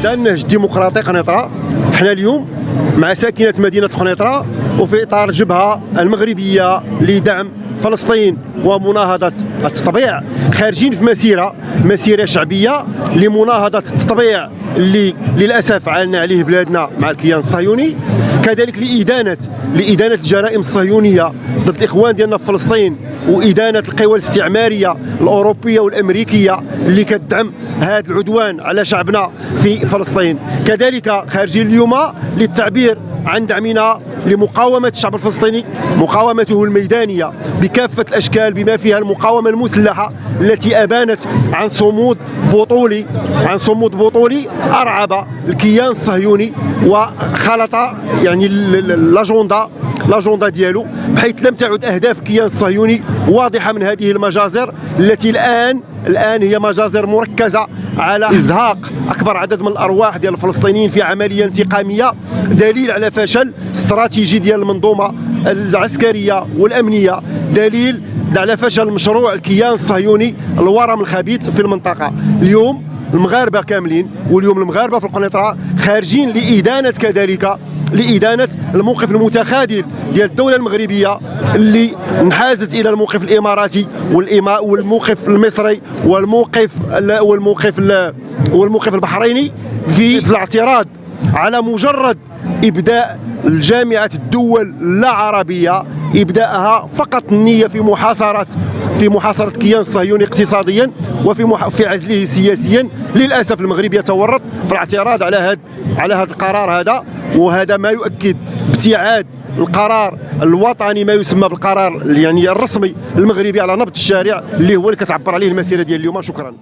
هذا النهج الديمقراطي قنيطرة. حنا اليوم مع ساكنة مدينة قنيطرة وفي إطار الجبهة المغربية لدعم فلسطين ومناهضة التطبيع، خارجين في مسيرة شعبية لمناهضة التطبيع اللي للأسف عانى عليه بلادنا مع الكيان الصهيوني، كذلك لإدانة الجرائم الصهيونية ضد الإخوان ديالنا في فلسطين، وإدانة القوى الاستعمارية الأوروبية والأمريكية اللي كتدعم هذا العدوان على شعبنا في فلسطين. كذلك خارجين اليوم للتعبير عن دعمنا لمقاومة الشعب الفلسطيني، مقاومته الميدانية بكافة الأشكال بما فيها المقاومة المسلحة التي أبانت عن صمود بطولي أرعب الكيان الصهيوني وخلط يعني لاجوندا ديالو، بحيث لم تعد أهداف الكيان الصهيوني واضحة من هذه المجازر التي الآن هي مجازر مركزة على إزهاق أكبر عدد من الأرواح ديال الفلسطينيين في عملية انتقامية، دليل على فشل استراتيجي ديال المنظومة العسكرية والأمنية، دليل على فشل مشروع الكيان الصهيوني الورم الخبيث في المنطقة. اليوم المغاربة كاملين واليوم المغاربة في القنيطرة خارجين لإدانة الموقف المتخاذل ديال الدولة المغربية اللي انحازت إلى الموقف الإماراتي والموقف المصري والموقف البحريني في الاعتراض على مجرد إبداء الجامعة الدول اللا عربية، إبداءها فقط النية في محاصرة الكيان الصهيوني اقتصاديا وفي عزله سياسيا. للأسف المغرب يتورط في الاعتراض على هذا القرار هذا، وهذا ما يؤكد ابتعاد القرار الوطني ما يسمى بالقرار يعني الرسمي المغربي على نبض الشارع اللي هو اللي كتعبر عليه المسيرة ديال اليوم. شكرا.